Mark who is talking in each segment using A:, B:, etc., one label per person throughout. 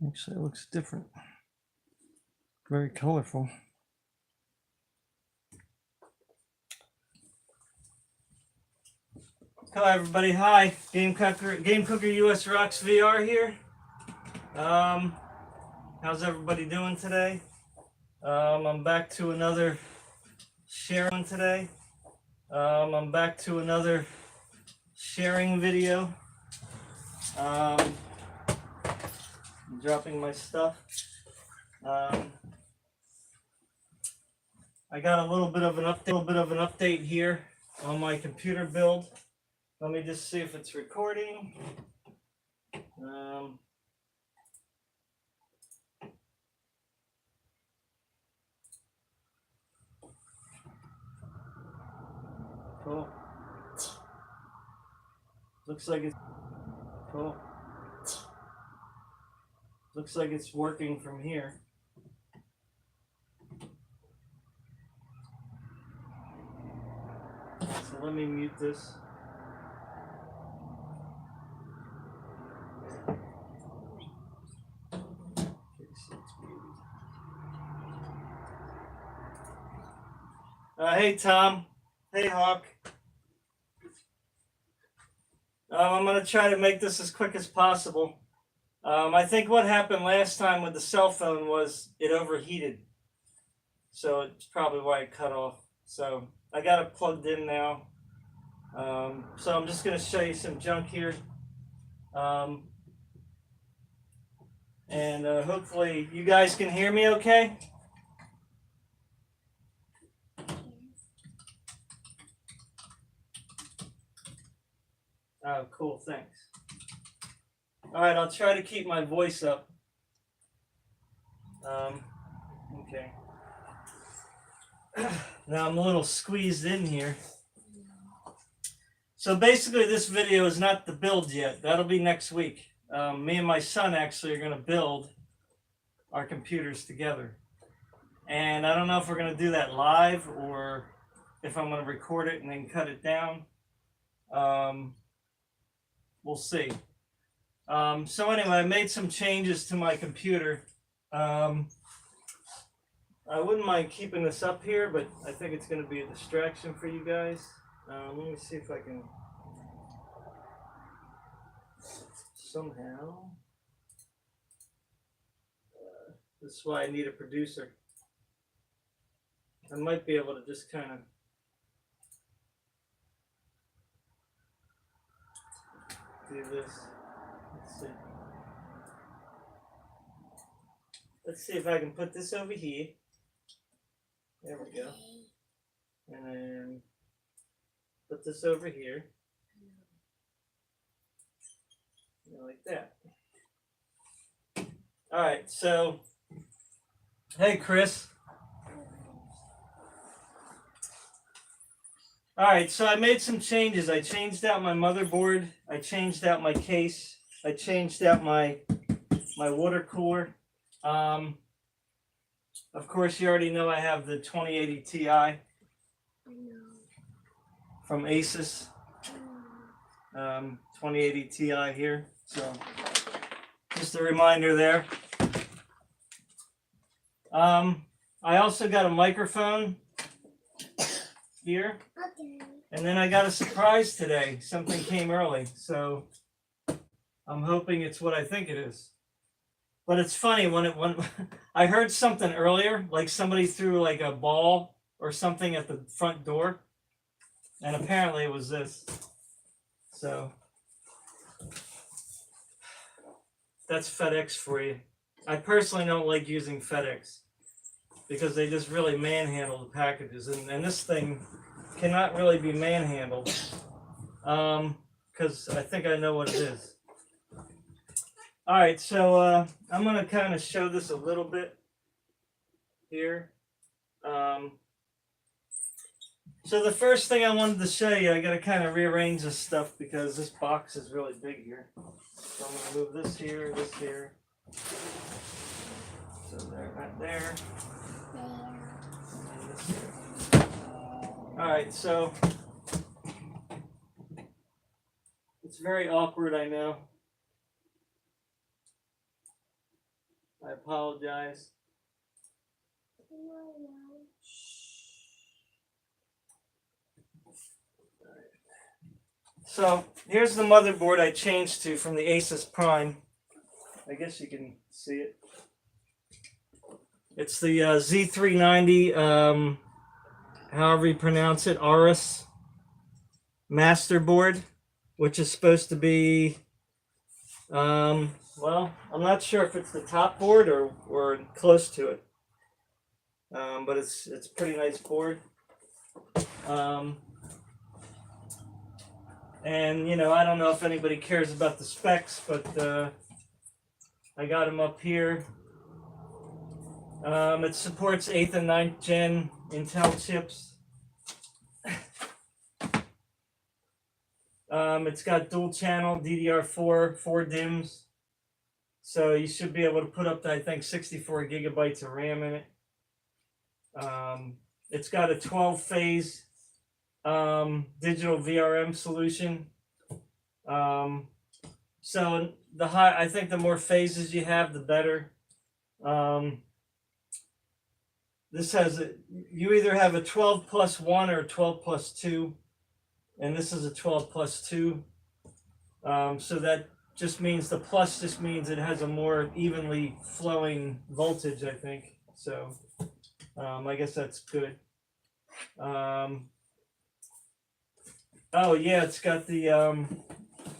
A: Actually, it looks different. Very colorful. Hello, everybody. Hi, Game Cooker US Rocks VR here. How's everybody doing today? I'm back to another sharing today. I'm back to another sharing video. I'm dropping my stuff. I got a little bit of an update here on my computer build. Let me just see if it's recording. Cool. Looks like it's cool. Looks like it's working from here. So let me mute this. Hey Tom. Hey Hawk. I'm going to try to make this as quick as possible. I think what happened last time with the cell phone was it overheated. So it's probably why it cut off. So I got it plugged in now. So I'm just going to show you some junk here. And hopefully you guys can hear me okay. Oh, cool, thanks. All right, I'll try to keep my voice up. Okay. Now I'm a little squeezed in here. So basically this video is not the build yet. That'll be next week. Me and my son actually are going to build our computers together. And I don't know if we're going to do that live or if I'm going to record it and then cut it down. We'll see. So anyway, I made some changes to my computer. I wouldn't mind keeping this up here, but I think it's going to be a distraction for you guys. Let me see if I can somehow. This is why I need a producer. I might be able to just kind of do this. Let's see. Let's see if I can put this over here. There we go. And then put this over here. Like that. All right, so, hey, Chris. All right, so I made some changes. I changed out my motherboard. I changed out my case. I changed out my water cooler. Of course, you already know I have the 2080 Ti from Asus. 2080 Ti here. So, just a reminder there. I also got a microphone here. Okay. And then I got a surprise today. Something came early, so I'm hoping it's what I think it is. But it's funny when I heard something earlier, like somebody threw like a ball or something at the front door, and apparently it was this. So that's FedEx for you. I personally don't like using FedEx because they just really manhandle the packages, and this thing cannot really be manhandled because I think I know what it is. All right, so I'm going to kind of show this a little bit here. So the first thing I wanted to show you, I got to kind of rearrange this stuff because this box is really big here. So I'm going to move this here. So there, right there. And this here. All right, so it's very awkward, I know. I apologize. So here's the motherboard I changed to from the Asus Prime. I guess you can see it. It's the Z390, however you pronounce it, Aorus master board, which is supposed to be, well, I'm not sure if it's the top board or close to it, but it's a pretty nice board. And you know, I don't know if anybody cares about the specs, but I got them up here. It supports 8th and 9th gen Intel chips. It's got dual channel DDR4, 4 DIMMs. So you should be able to put up to, I think, 64 gigabytes of RAM in it. It's got a 12-phase digital VRM solution. So I think the more phases you have, the better. This has you either have a 12 plus 1 or a 12 plus 2, and this is a 12 plus 2. So that just means the plus just means it has a more evenly flowing voltage, I think. So I guess that's good. Oh yeah, it's got the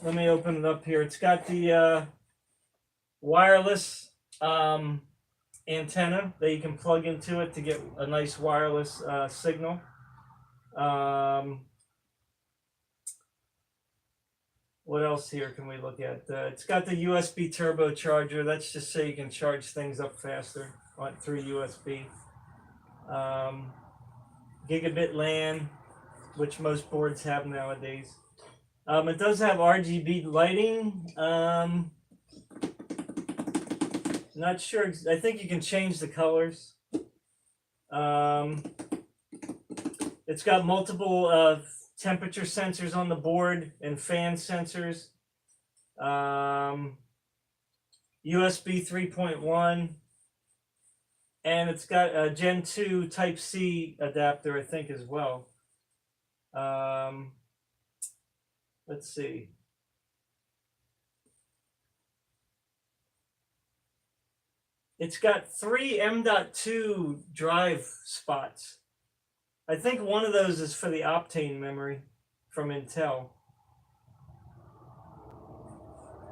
A: let me open it up here. It's got the wireless antenna that you can plug into it to get a nice wireless signal. What else here can we look at? It's got the USB turbocharger. That's just so you can charge things up faster through USB. Gigabit LAN, which most boards have nowadays. It does have RGB lighting. Not sure. I think you can change the colors. It's got multiple temperature sensors on the board and fan sensors. USB 3.1. And it's got a Gen 2 Type-C adapter, I think, as well. Let's see. It's got 3 M.2 drive spots. I think one of those is for the Optane memory from Intel.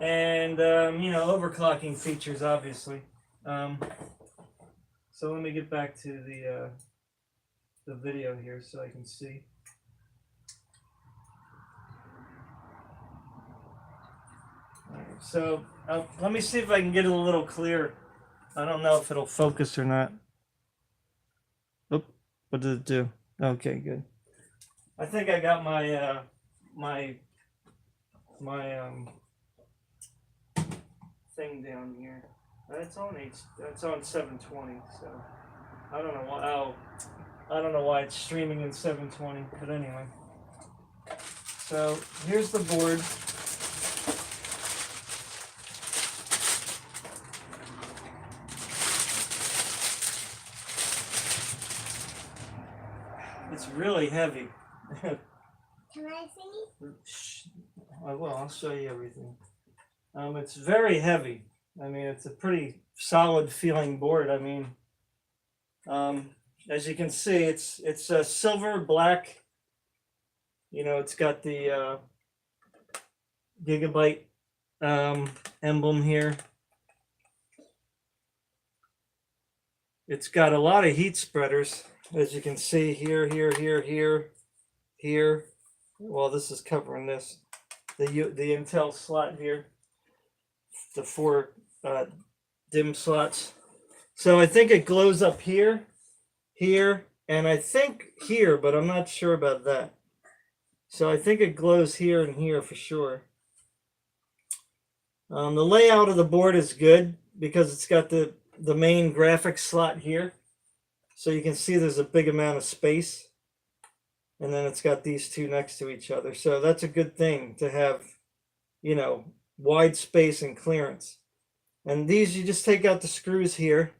A: And, you know, overclocking features, obviously. So let me get back to the video here so I can see. All right, so let me see if I can get it a little clearer. I don't know if it'll focus or not. Oop, what did it do? Okay, good. I think I got my my thing down here. It's on 720, so I don't know why. Oh, I don't know why it's streaming in 720, but anyway. So here's the board. It's really heavy.
B: Can I see?
A: Well, I'll show you everything. It's very heavy. I mean, it's a pretty solid feeling board. I mean, as you can see, it's a silver black. You know, it's got the Gigabyte emblem here. It's got a lot of heat spreaders, as you can see here, here. Well, this is covering this. The Intel slot here. The 4 DIMM slots. So I think it glows up here, and I think here, but I'm not sure about that. So I think it glows here and here for sure. The layout of the board is good because it's got the main graphics slot here. So you can see there's a big amount of space. And then it's got these two next to each other. So that's a good thing to have, you know, wide space and clearance. And these, you just take out the screws here,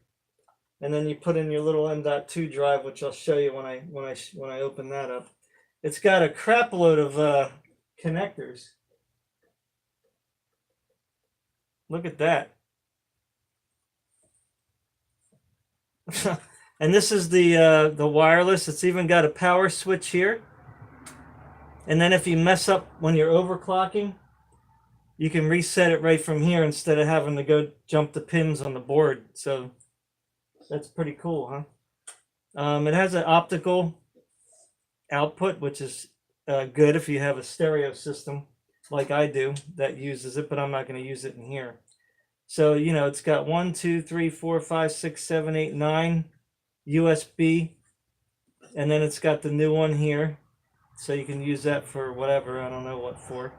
A: and then you put in your little M.2 drive, which I'll show you when I open that up. It's got a crap load of connectors. Look at that. And this is the wireless. It's even got a power switch here. And then if you mess up when you're overclocking, you can reset it right from here instead of having to go jump the pins on the board. So that's pretty cool, huh? It has an optical output, which is good if you have a stereo system like I do that uses it, but I'm not going to use it in here. So, you know, it's got 1, 2, 3, 4, 5, 6, 7, 8, 9 USB. And then it's got the new one here. So you can use that for whatever, I don't know what for.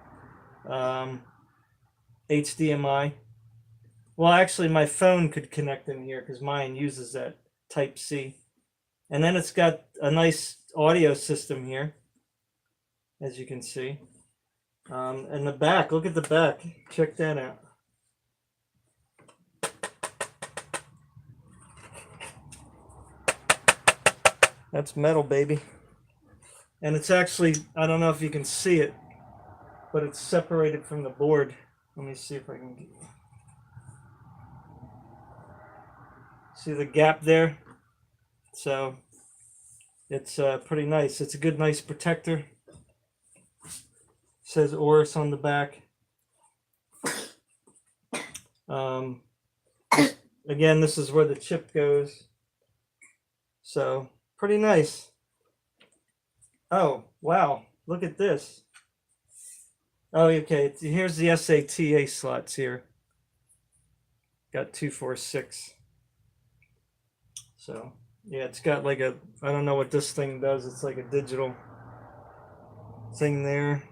A: HDMI. Well, actually, my phone could connect in here because mine uses that Type C. And then it's got a nice audio system here, as you can see. And the back, look at the back. Check that out. That's metal, baby. And it's actually, I don't know if you can see it, but it's separated from the board. Let me see if I can get... See the gap there? So it's pretty nice. It's a good, nice protector. Says Oris on the back. Again, this is where the chip goes. So pretty nice. Oh, wow. Look at this. Oh, okay. Here's the SATA slots here. Got 2, 4, 6. So, yeah, it's got like a, I don't know what this thing does. It's like a digital thing there.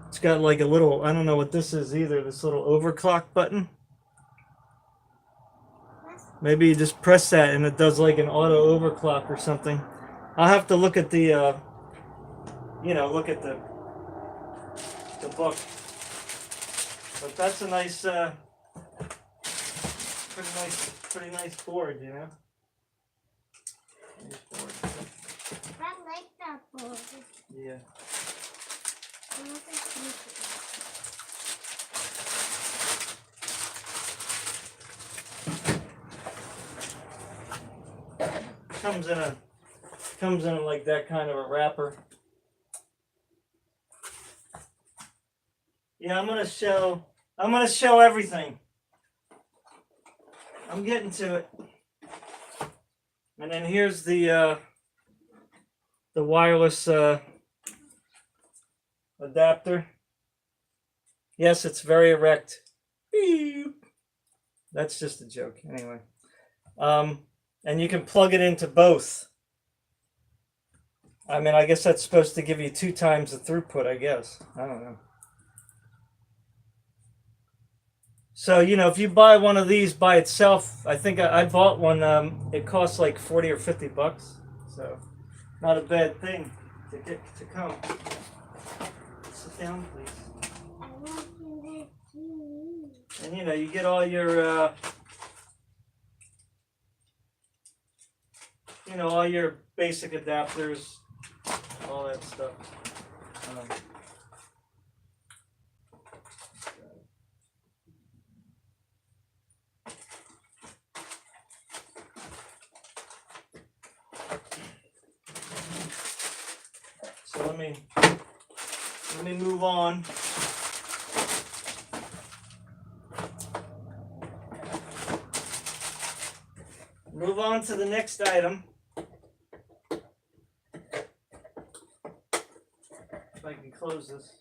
A: It's got like a little, I don't know what this is either, this little overclock button. Maybe you just press that and it does like an auto overclock or something. I'll have to look at the, you know, look at the book. But that's a nice, pretty nice board, you know. Nice board.
B: I like that board.
A: Yeah. Comes in like that kind of a wrapper. Yeah, I'm gonna show everything. I'm getting to it. And then here's the wireless adapter. Yes, it's very erect. Beep. That's just a joke, anyway. And you can plug it into both. I mean, I guess that's supposed to give you 2 times the throughput, I guess. I don't know. So, you know, if you buy one of these by itself, I think I bought one, it costs like 40 or 50 bucks. So, not a bad thing to come. Sit down, please.
B: I want to.
A: And, you know, you get all your, you know, all your basic adapters, all that stuff. So let me move on. Move on to the next item. If I can close this.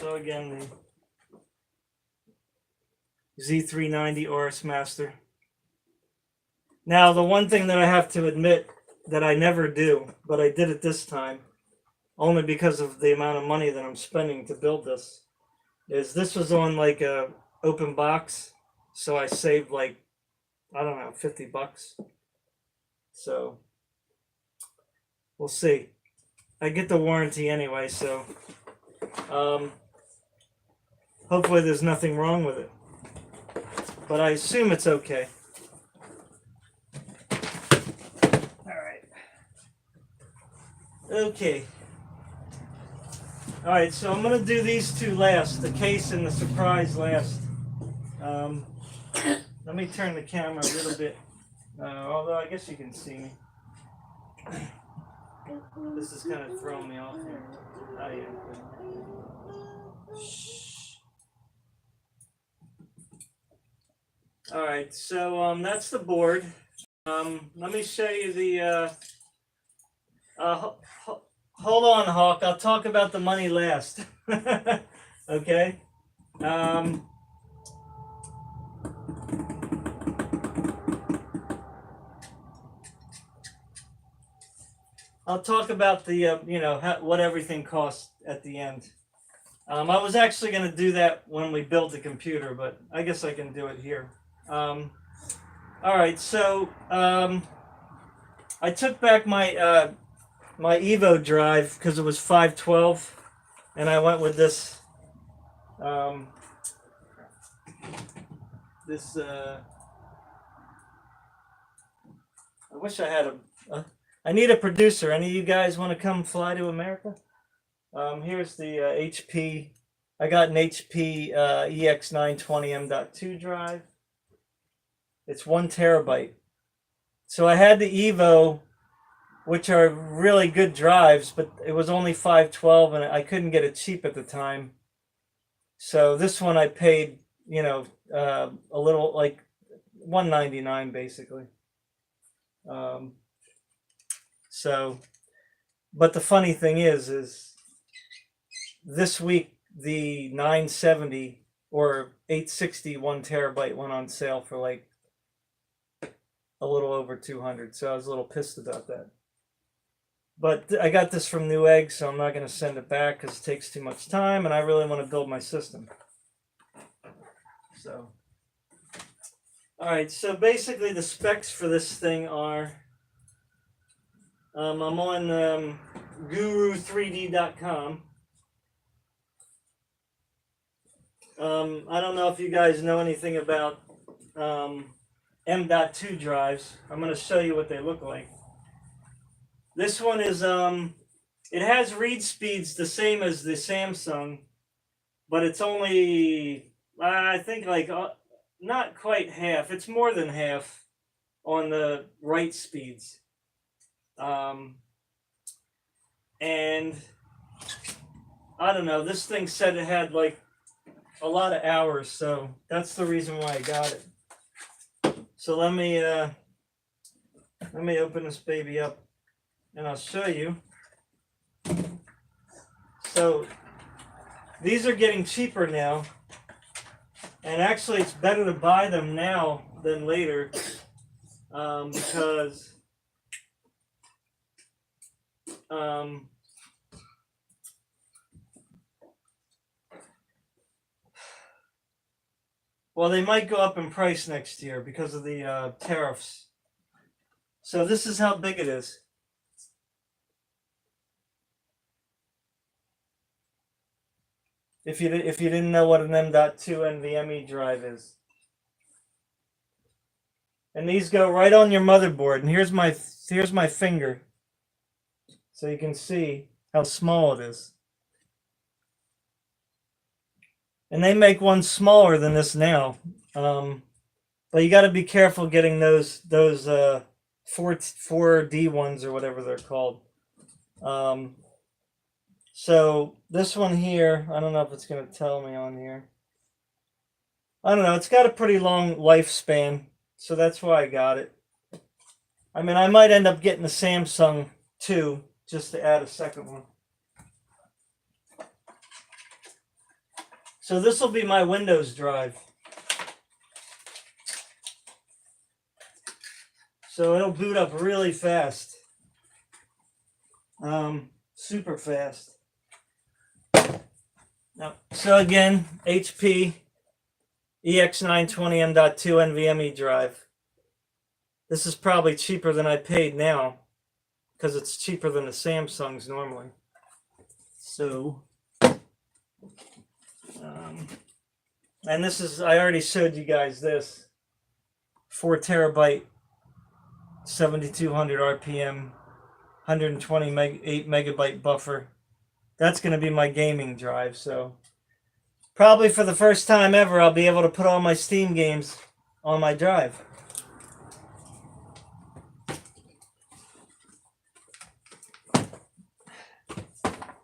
A: So again, the Z390 Oris Master. Now, the one thing that I have to admit that I never do, but I did it this time, only because of the amount of money that I'm spending to build this, is this was on like a open box, so I saved like, I don't know, 50 bucks. So, We'll see. I get the warranty anyway, so hopefully there's nothing wrong with it. But I assume it's okay. Alright. Okay. Alright, so I'm going to do these two last, the case and the surprise last. Let me turn the camera a little bit, although I guess you can see me. This is kind of throwing me off here. Oh, yeah. Shh. Alright, so that's the board. Let me show you the hold on, Hawk. I'll talk about the money last. Okay. I'll talk about the what everything costs at the end. I was actually going to do that when we build the computer, but I guess I can do it here. All right, so I took back my my Evo drive because it was 512, and I went with this I wish I had I need a producer. Any of you guys want to come fly to America? Here's the HP. I got an HP EX920 M.2 drive. It's 1 terabyte. So I had the Evo, which are really good drives, but it was only 512 and I couldn't get it cheap at the time. So this one I paid, a little, like $199 basically. But the funny thing is this week the 970 or 860 1 terabyte went on sale for like a little over 200. So I was a little pissed about that. But I got this from Newegg, so I'm not going to send it back because it takes too much time, and I really want to build my system. So, all right. So basically, the specs for this thing are. I'm on guru3d.com. I don't know if you guys know anything about M.2 drives. I'm going to show you what they look like. This one is, it has read speeds the same as the Samsung, but it's only, I think like, not quite half. It's more than half on the write speeds. And I don't know, this thing said it had like a lot of hours, so that's the reason why I got it. So let me open this baby up and I'll show you. So these are getting cheaper now, and actually it's better to buy them now than later, because well, they might go up in price next year because of the tariffs. So this is how big it is. If you didn't know what an M.2 NVMe drive is. And these go right on your motherboard. And here's my finger. So you can see how small it is. And they make one smaller than this now. But you got to be careful getting those 4D ones or whatever they're called. So this one here, I don't know if it's going to tell me on here. I don't know. It's got a pretty long lifespan, so that's why I got it. I mean, I might end up getting the Samsung too, just to add a second one. So this will be my Windows drive. So it'll boot up really fast. Super fast. Now, so again, HP EX920 M.2 NVMe drive. This is probably cheaper than I paid now, because it's cheaper than the Samsungs normally. So, and this is, I already showed you guys this, 4 terabyte, 7200 RPM, 128 megabyte buffer. That's going to be my gaming drive. So probably for the first time ever, I'll be able to put all my Steam games on my drive.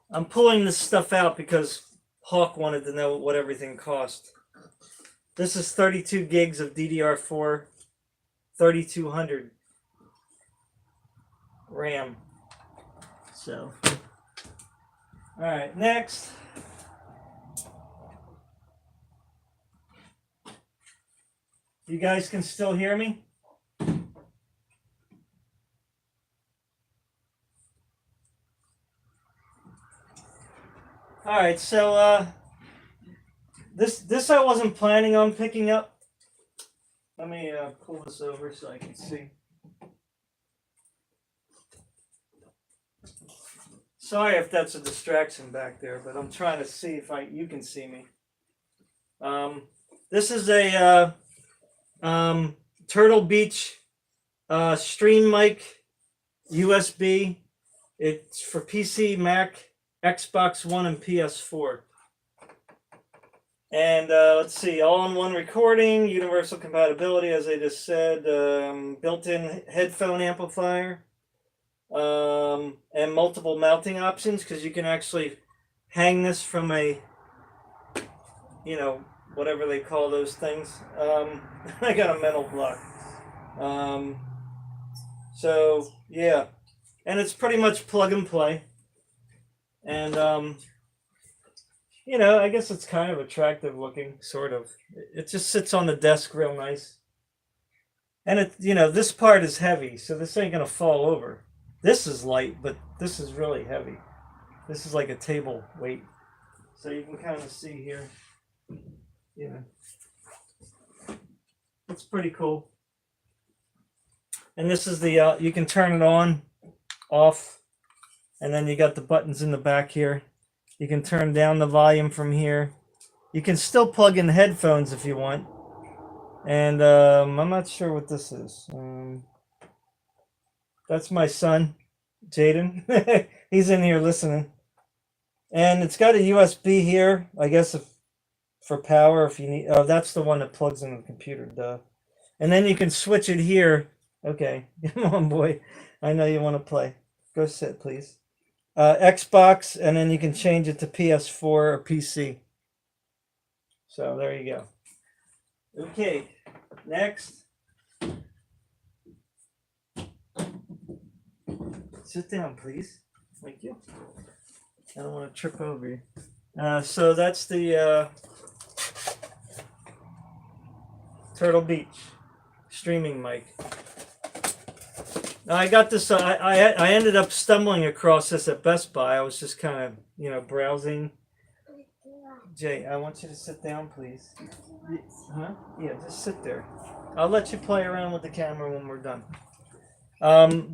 A: I'm pulling this stuff out because Hawk wanted to know what everything cost. This is 32 gigs of DDR4, 3200 RAM. So, all right, next. You guys can still hear me? All right, so this I wasn't planning on picking up. Let me pull this over so I can see. Sorry if that's a distraction back there, but I'm trying to see if you can see me. This is a Turtle Beach stream mic USB. It's for PC, Mac, Xbox One, and PS4. And let's see, all-in-one recording, universal compatibility, as I just said, built-in headphone amplifier, and multiple mounting options, because you can actually hang this from a, whatever they call those things. I got a mental block. So, yeah. And it's pretty much plug and play. And, I guess it's kind of attractive looking, sort of. It just sits on the desk real nice. And this part is heavy, so this ain't gonna fall over. This is light, but this is really heavy. This is like a table weight. So you can kind of see here. It's pretty cool. And this is the, you can turn it on, off, and then you got the buttons in the back here. You can turn down the volume from here. You can still plug in headphones if you want. And I'm not sure what this is. That's my son, Jaden. He's in here listening. And it's got a USB here, I guess, for power if you need. Oh, that's the one that plugs into the computer, duh. And then you can switch it here. Okay, come on, boy. I know you want to play. Go sit, please. Xbox, and then you can change it to PS4 or PC. So there you go. Okay, next. Sit down, please. Thank you. I don't want to trip over you. So that's the Turtle Beach streaming mic. Now I got this. I ended up stumbling across this at Best Buy. I was just kind of, browsing. Jay, I want you to sit down, please. Huh? Yeah, just sit there. I'll let you play around with the camera when we're done.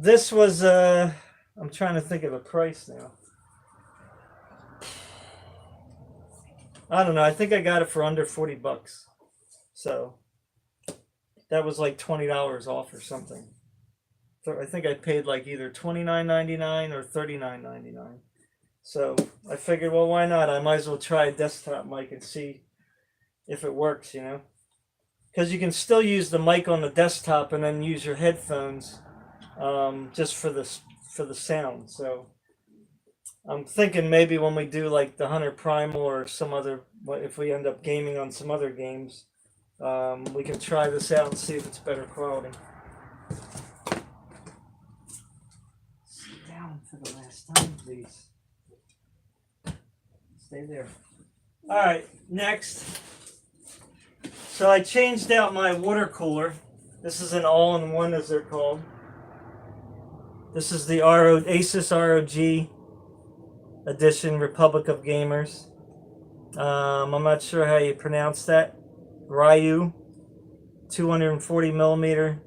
A: This was I'm trying to think of the price now. I don't know. I think I got it for under $40. So that was like $20 off or something. So I think I paid like either $29.99 or $39.99. So I figured, well, why not? I might as well try a desktop mic and see if it works, Because you can still use the mic on the desktop and then use your headphones just for the sound. So I'm thinking maybe when we do like the Hunter Primal or some other, if we end up gaming on some other games, we can try this out and see if it's better quality. Sit down for the last time, please. Stay there. All right, next. So I changed out my water cooler. This is an all-in-one, as they're called. This is the Asus ROG edition, Republic of Gamers. I'm not sure how you pronounce that. Ryu, 240 millimeter.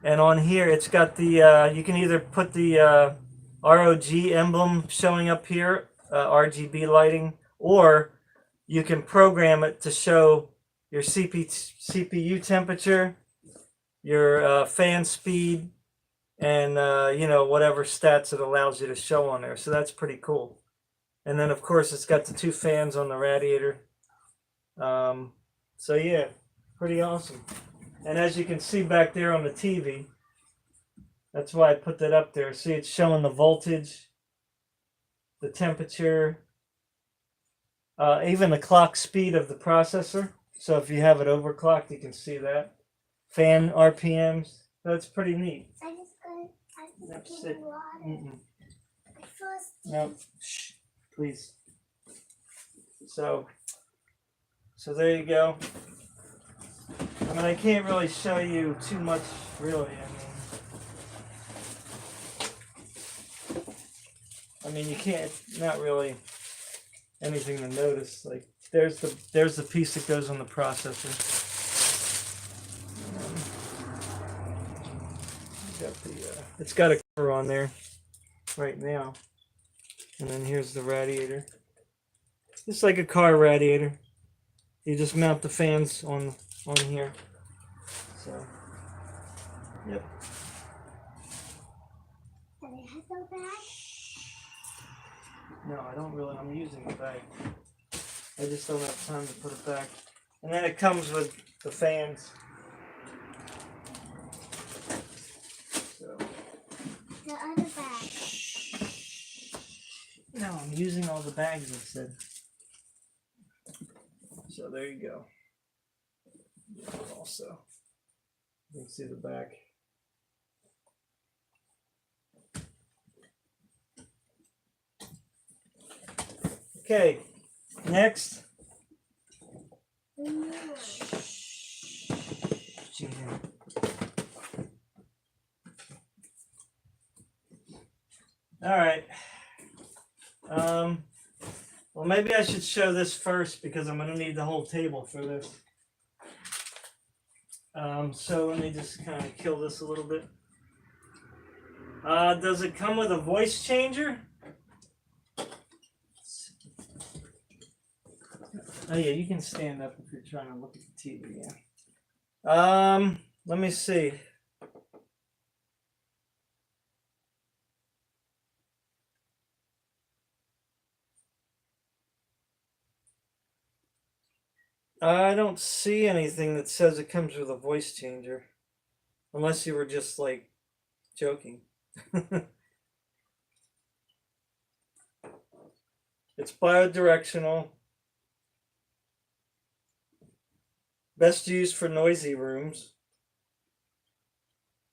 A: And on here, it's got the, you can either put the ROG emblem showing up here, RGB lighting, or you can program it to show your CPU temperature, your fan speed, and you know, whatever stats it allows you to show on there. So that's pretty cool. And then of course it's got the 2 fans on the radiator. So yeah, pretty awesome. And as you can see back there on the TV, that's why I put that up there. See, it's showing the voltage, the temperature, even the clock speed of the processor. So if you have it overclocked, you can see that. Fan RPMs. That's pretty neat.
B: I just
A: That's
B: get
A: it.
B: water. First,
A: No, shh, please. So there you go. I mean, I can't really show you too much, really. I mean, you can't. Not really anything to notice. Like there's the piece that goes on the processor. Got the it's got a cover on there right now, and then here's the radiator. It's like a car radiator. You just mount the fans on here. So, yep.
B: does it have no bag?
A: No, I don't really. I'm using the bag. I just don't have time to put it back. And then it comes with the fans. So.
B: The other bag.
A: No, I'm using all the bags. I said. So there you go. Also, you can see the back. Okay, next. All right. Well, maybe I should show this first because I'm going to need the whole table for this. So let me just kind of kill this a little bit. Does it come with a voice changer? Oh yeah, you can stand up if you're trying to look at the TV. Yeah. Let me see. I don't see anything that says it comes with a voice changer, unless you were just like joking. It's bidirectional. Best used for noisy rooms.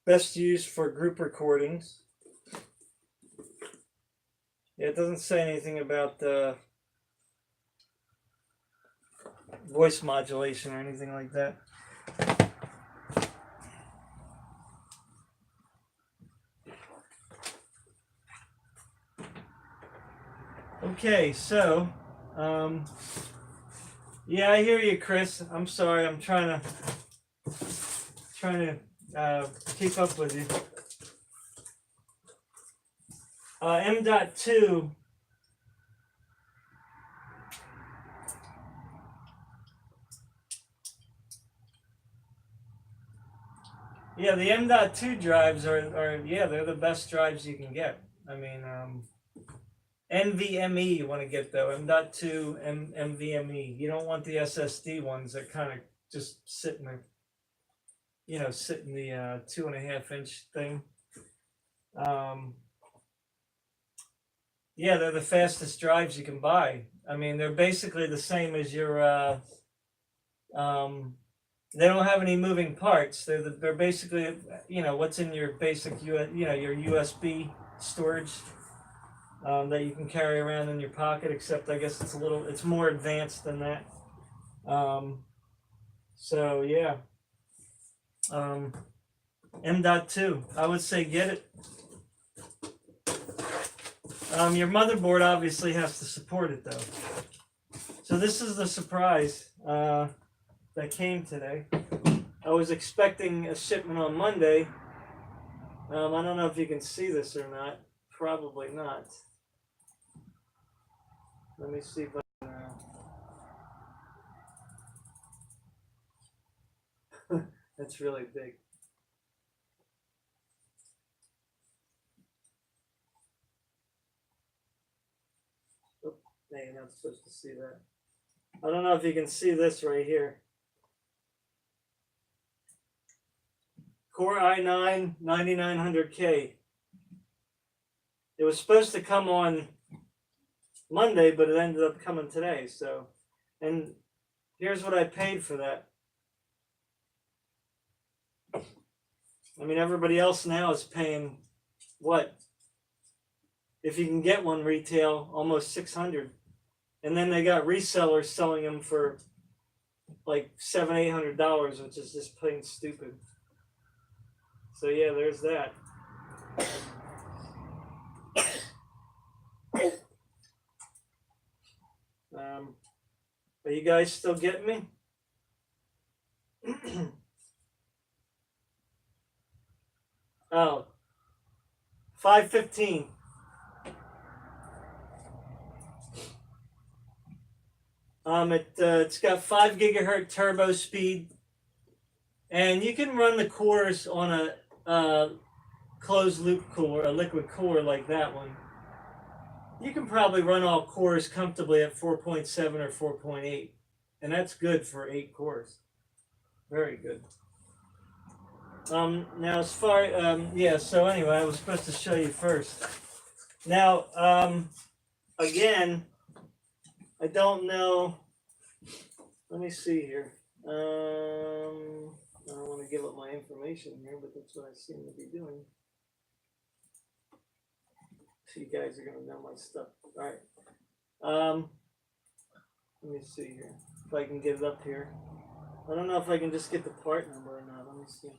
A: Best used for group recordings. Yeah, it doesn't say anything about voice modulation or anything like that. Okay, so, yeah, I hear you, Chris. I'm sorry. I'm trying to keep up with you. M.2. Yeah, the M.2 drives are yeah, they're the best drives you can get. I mean, NVMe you want to get though, M.2 NVMe. You don't want the SSD ones that kind of just sit in the, sit in the 2.5-inch thing. Yeah, they're the fastest drives you can buy. I mean, they're basically the same as your. They don't have any moving parts. They're basically what's in your basic your USB storage that you can carry around in your pocket. Except I guess it's more advanced than that. So yeah. M.2. I would say get it. Your motherboard obviously has to support it though. So this is the surprise that came today. I was expecting a shipment on Monday, I don't know if you can see this or not. Probably not. Let me see if I can. That's really big. Oh, no, you're not supposed to see that. I don't know if you can see this right here. Core i9 9900K. It was supposed to come on Monday, but it ended up coming today. So, and here's what I paid for that. I mean, everybody else now is paying what? If you can get one retail, almost 600, and then they got resellers selling them for like $700-800, which is just plain stupid. So yeah, there's that. Are you guys still getting me? Oh, 515. It's got 5 gigahertz turbo speed, and you can run the cores on a closed loop cooler, a liquid cooler like that one. You can probably run all cores comfortably at 4.7 or 4.8, and that's good for 8 cores. Very good. Now as far yeah, so anyway, I was supposed to show you first. Now again, I don't know. Let me see here. I don't want to give up my information here, but that's what I seem to be doing. So you guys are gonna know my stuff. All right. Let me see here if I can get it up here. I don't know if I can just get the part number or not. Let me see.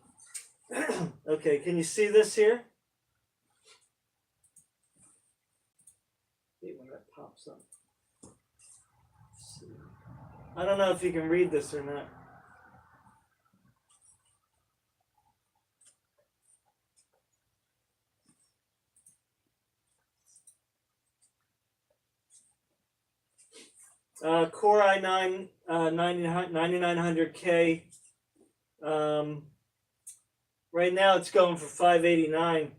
A: Okay, can you see this here? See when that pops up. I don't know if you can read this or not. Core i9 9900K. Right now it's going for $589.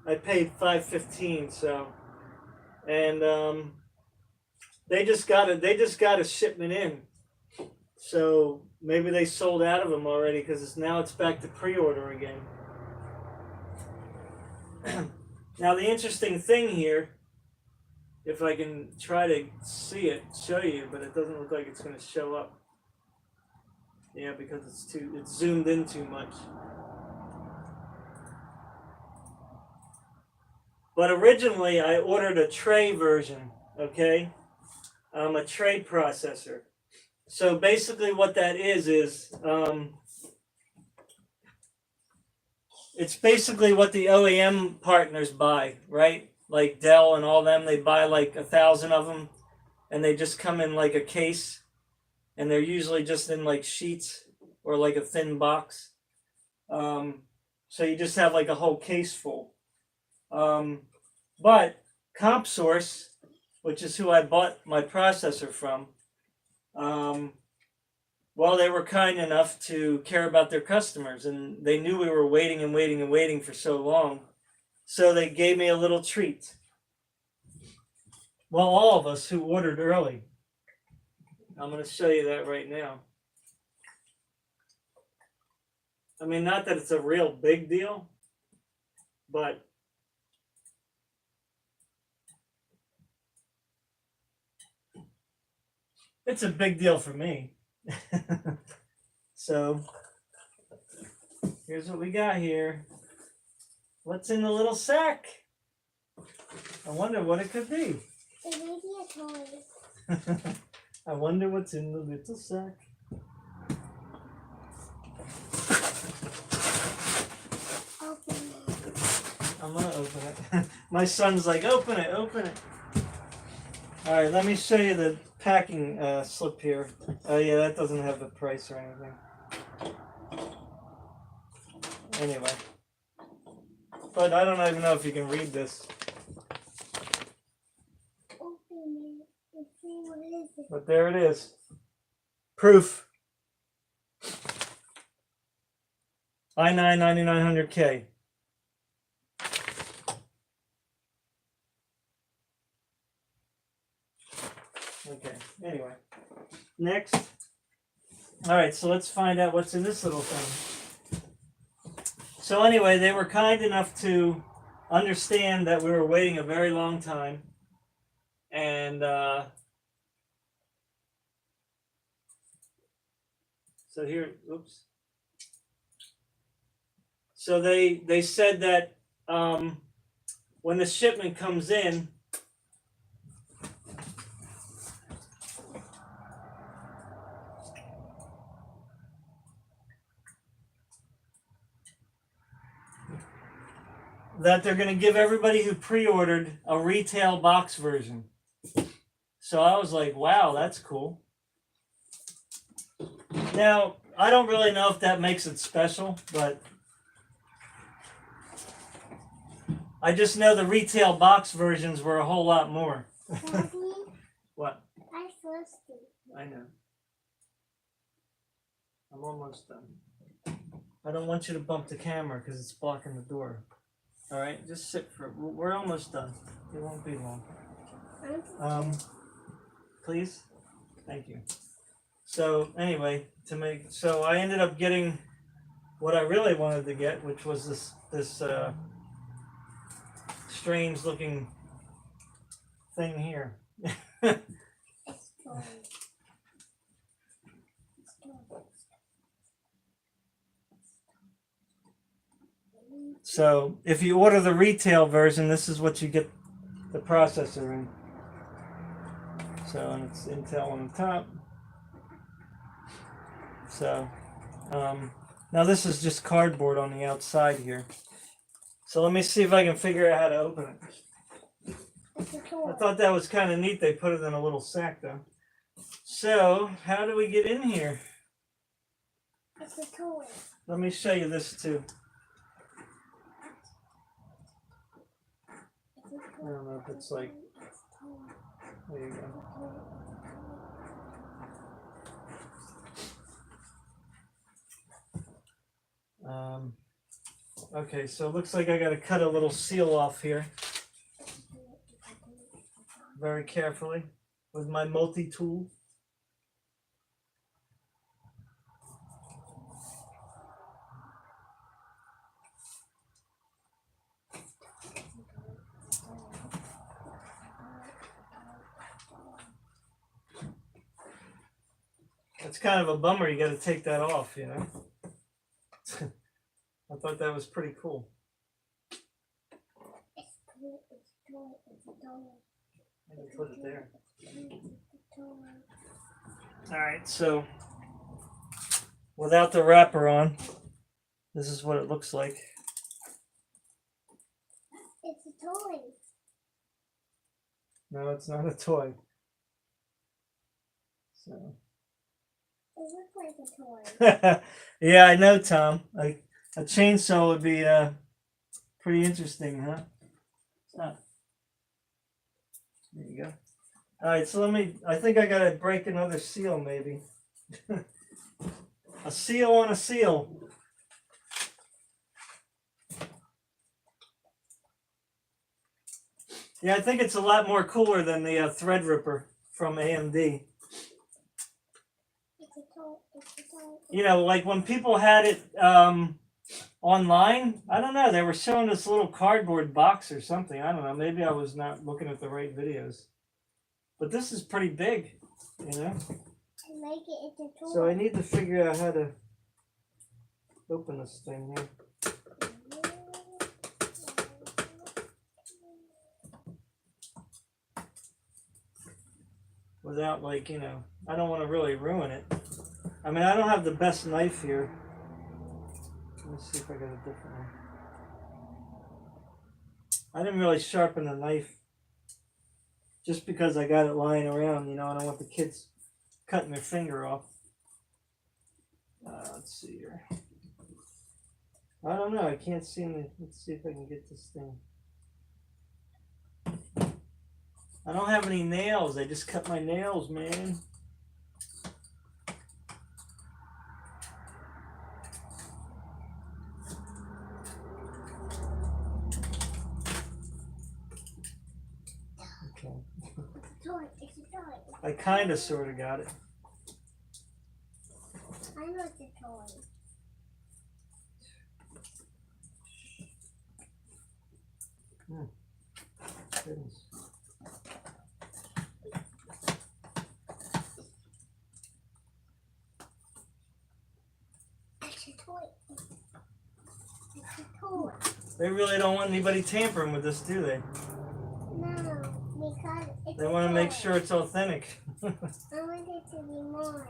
A: I paid $515, so, and they just got a shipment in, so maybe they sold out of them already because now it's back to pre-order again. Now the interesting thing here, if I can try to see it, show you, but it doesn't look like it's going to show up. Yeah, because it's zoomed in too much. But originally I ordered a tray version, okay? A tray processor. So basically what that is it's basically what the OEM partners buy, right? Like Dell and all them, they buy like 1,000 of them, and they just come in like a case, and they're usually just in like sheets or like a thin box. So you just have like a whole case full. But CompSource, which is who I bought my processor from, well, they were kind enough to care about their customers, and they knew we were waiting and waiting and waiting for so long. So they gave me a little treat. Well, all of us who ordered early. I'm going to show you that right now. I mean, not that it's a real big deal, but it's a big deal for me. So here's what we got here. What's in the little sack? I wonder what it could be.
B: It may be a toy.
A: I wonder what's in the little sack.
B: Open it.
A: I'm gonna open it. My son's like, open it, open it. All right, let me show you the packing slip here. Oh yeah, that doesn't have the price or anything. Anyway, but I don't even know if you can read this.
B: Open it and see what is it.
A: But there it is. Proof. i9 9900K. Okay, anyway. Next. Alright, so let's find out what's in this little thing. So anyway, they were kind enough to understand that we were waiting a very long time. And so here, oops. So they said that when the shipment comes in, that they're going to give everybody who pre-ordered a retail box version. So I was like, wow, that's cool. Now, I don't really know if that makes it special, but I just know the retail box versions were a whole lot more.
B: Daddy,
A: What?
B: I'm thirsty.
A: I know. I'm almost done. I don't want you to bump the camera because it's blocking the door. All right, just sit for. We're almost done. It won't be long. Please, thank you. So anyway, so I ended up getting what I really wanted to get, which was this strange looking thing here.
B: It's toy. It's toy.
A: So if you order the retail version, this is what you get the processor in. So and it's Intel on the top. So now this is just cardboard on the outside here. So let me see if I can figure out how to open it.
B: It's a toy.
A: I thought that was kind of neat. They put it in a little sack though. So how do we get in here?
B: It's a toy.
A: Let me show you this too.
B: It's a toy.
A: I don't know if it's like, there you go. Okay, so it looks like I got to cut a little seal off here very carefully with my multi-tool. It's kind of a bummer you got to take that off, you know. I thought that was pretty cool.
B: It's toy. It's toy. It's a toy.
A: I can put it there.
B: It's a toy.
A: All right, so without the wrapper on, this is what it looks like.
B: It's a toy.
A: No, it's not a toy. So.
B: It looks like a toy.
A: Yeah, I know, Tom. Like a chainsaw would be pretty interesting, huh? It's not. There you go. All right, so I think I gotta break another seal, maybe. A seal on a seal. Yeah, I think it's a lot more cooler than the Threadripper from AMD.
B: It's a toy. It's a toy.
A: You know, like when people had it online, I don't know, they were showing this little cardboard box or something. I don't know, maybe I was not looking at the right videos. But this is pretty big, you know?
B: I like it. It's a toy.
A: So I need to figure out how to open this thing here. Without, like, you know, I don't want to really ruin it. I mean, I don't have the best knife here. Let me see if I got a different one. I didn't really sharpen the knife just because I got it lying around, you know, I don't want the kids cutting their finger off. Let's see here. I don't know. I can't seem to. Let's see if I can get this thing. I don't have any nails. I just cut my nails, man. Okay.
B: Toy. It's a toy.
A: I kind of sort of got it.
B: I know it's a toy.
A: Goodness.
B: It's a toy. It's a toy.
A: They really don't want anybody tampering with this, do they?
B: No, because it's
A: They
B: a
A: want to make
B: toy.
A: sure it's authentic.
B: I want it to be mine.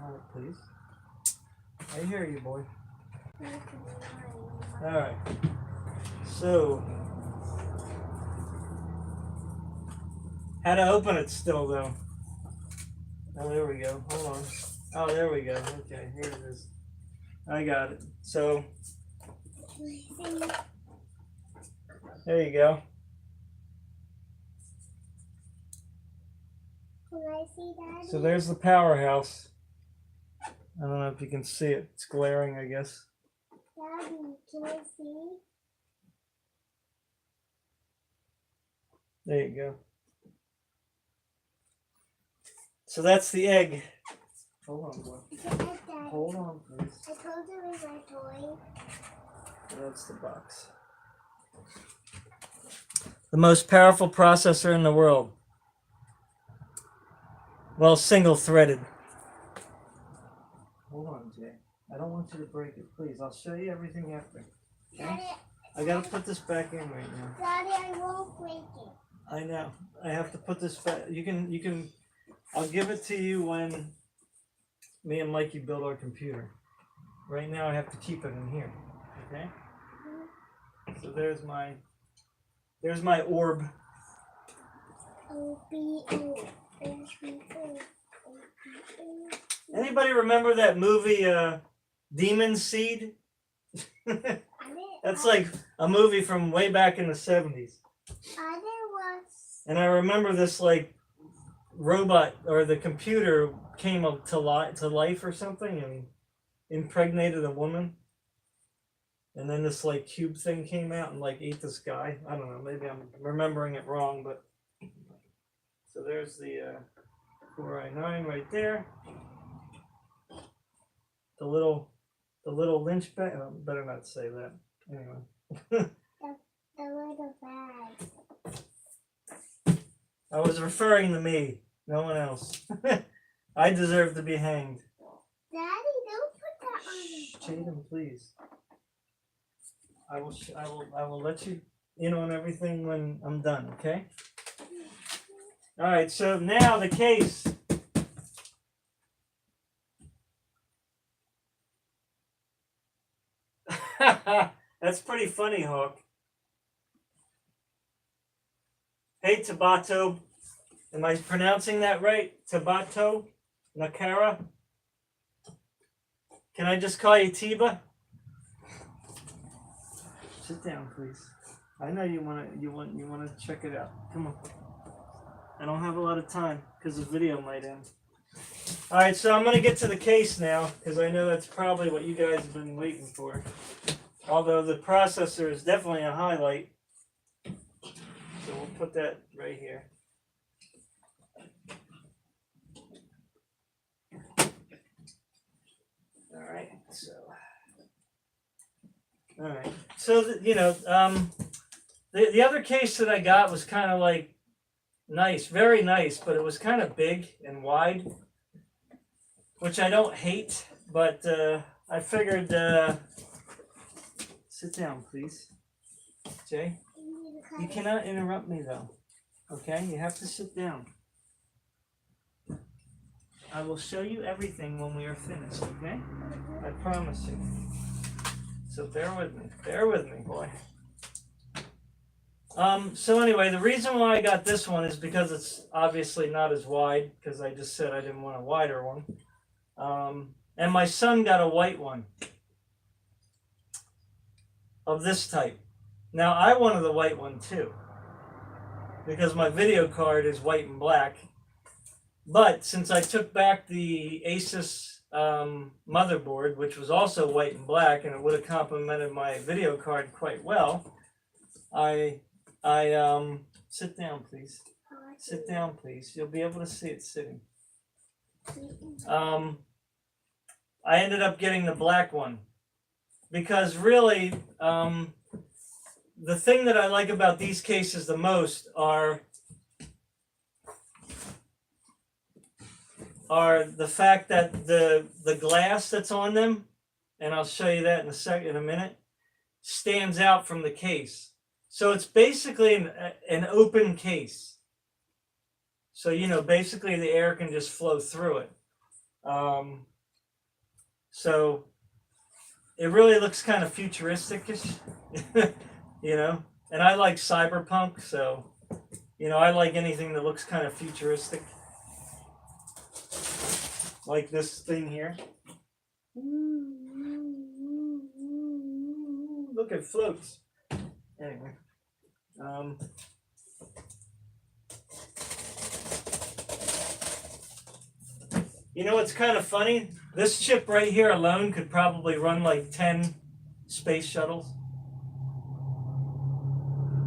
A: All right, please. I hear you, boy.
B: I want it to be mine.
A: All right. So, how to open it still, though? Oh, there we go. Hold on. Oh, there we go. Okay, here it is. I got it. So, there you go.
B: Can I see Daddy?
A: So there's the powerhouse. I don't know if you can see it. It's glaring, I guess.
B: Daddy, can I see?
A: There you go. So that's the egg. Hold on, boy.
B: It's an egg, Daddy.
A: Hold on, please.
B: I told you it was my toy.
A: That's the box. The most powerful processor in the world. Well, single-threaded. Hold on, Jay. I don't want you to break it, please. I'll show you everything after. Okay?
B: Daddy,
A: I gotta put this back in right now.
B: Daddy, I won't break it.
A: I know. I have to put this back. You can. I'll give it to you when me and Mikey build our computer. Right now, I have to keep it in here. Okay. So there's my orb.
B: O-B-O.
A: Anybody remember that movie, Demon Seed? That's like a movie from way back in the 70s.
B: I didn't watch.
A: And I remember this like robot or the computer came up to life or something and impregnated a woman. And then this like cube thing came out and like ate this guy. I don't know, maybe I'm remembering it wrong, but so there's the 4i9 right there. The little lynch bag. Oh, better not say that. Anyway.
B: The little bag.
A: I was referring to me, no one else. I deserve to be hanged.
B: Daddy, don't put that on the
A: Jaden, please. I will let you in on everything when I'm done, okay? All right, so now the case. That's pretty funny, Hawk. Hey, Tabato. Am I pronouncing that right? Tabato? Nakara? Can I just call you Tiba? Sit down, please. I know you wanna check it out. Come on. I don't have a lot of time because the video might end. All right, so I'm gonna get to the case now because I know that's probably what you guys have been waiting for. Although the processor is definitely a highlight, so we'll put that right here. All right, so. All right, so the other case that I got was kind of like nice, very nice, but it was kind of big and wide, which I don't hate, but I figured. Sit down, please, Jay. You cannot interrupt me though. Okay, you have to sit down. I will show you everything when we are finished. Okay, I promise you. So bear with me, boy. So anyway, the reason why I got this one is because it's obviously not as wide, because I just said I didn't want a wider one. And my son got a white one. of this type. Now I wanted the white one too, because my video card is white and black. But since I took back the Asus motherboard, which was also white and black, and it would have complemented my video card quite well, I sit down, please. Sit down, please. You'll be able to see it sitting. I ended up getting the black one because really, the thing that I like about these cases the most are the fact that the glass that's on them, and I'll show you that in a minute, stands out from the case. So it's basically an open case. So, you know, basically the air can just flow through it. So it really looks kind of futuristic-ish, you know, and I like cyberpunk, so, you know, I like anything that looks kind of futuristic. Like this thing here. Look, it floats. Anyway. You know what's kind of funny? This chip right here alone could probably run like 10 space shuttles.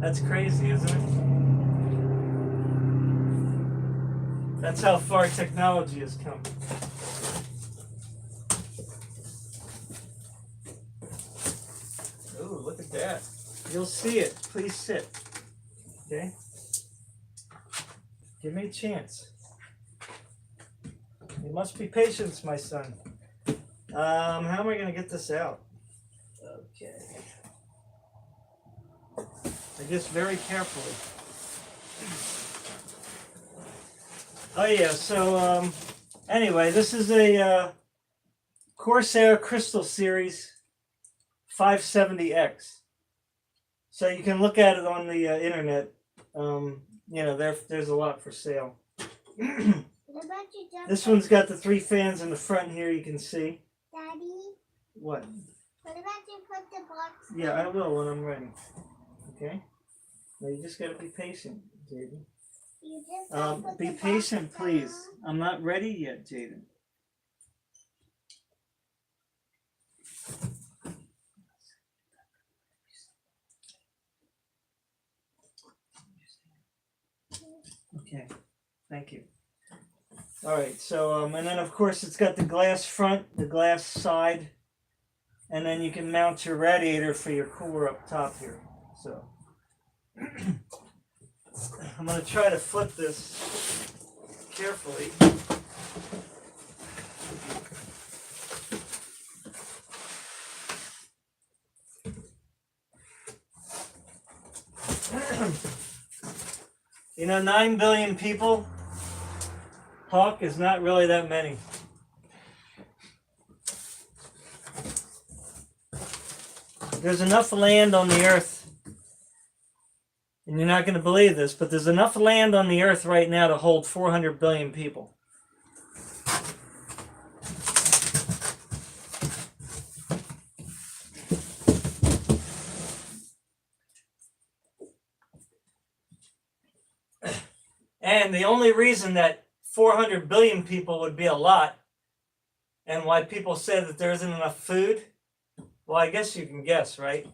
A: That's crazy, isn't it? That's how far technology has come. Ooh, look at that. You'll see it. Please sit. Okay? Give me a chance. You must be patient, my son. How am I going to get this out? Okay. Just very carefully. Oh yeah, so anyway, this is a Corsair Crystal Series 570X. So you can look at it on the internet. You know, there's a lot for sale. This one's got the 3 fans in the front here, you can see.
B: Daddy?
A: What?
B: What about you put the box?
A: Yeah, I will when I'm ready. Okay? Now you just gotta be patient, Jaden.
B: You just gotta put
A: Be
B: the box
A: patient, please.
B: down.
A: I'm not ready yet, Jaden. Okay, thank you. All right, so and then of course it's got the glass front, the glass side, and then you can mount your radiator for your cooler up top here. So I'm gonna try to flip this carefully. You know, 9 billion people. Hawk is not really that many. There's enough land on the earth, and you're not going to believe this, but there's enough land on the earth right now to hold 400 billion people. And the only reason that 400 billion people would be a lot, and why people say that there isn't enough food, well, I guess you can guess, right?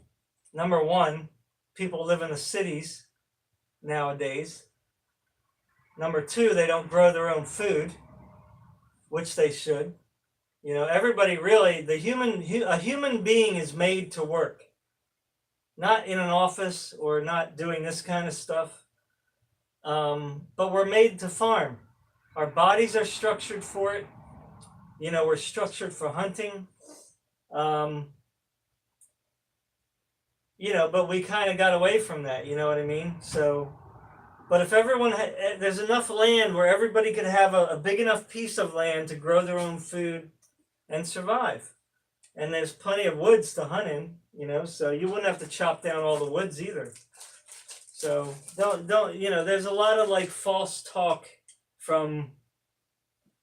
A: Number one, people live in the cities nowadays. Number two, they don't grow their own food, which they should. You know, everybody really, a human being is made to work, not in an office or not doing this kind of stuff. But we're made to farm. Our bodies are structured for it. You know, we're structured for hunting. You know, but we kind of got away from that, you know what I mean? So, but if everyone, there's enough land where everybody could have a big enough piece of land to grow their own food and survive. And there's plenty of woods to hunt in, you know, so you wouldn't have to chop down all the woods either. So don't, you know, there's a lot of like false talk from,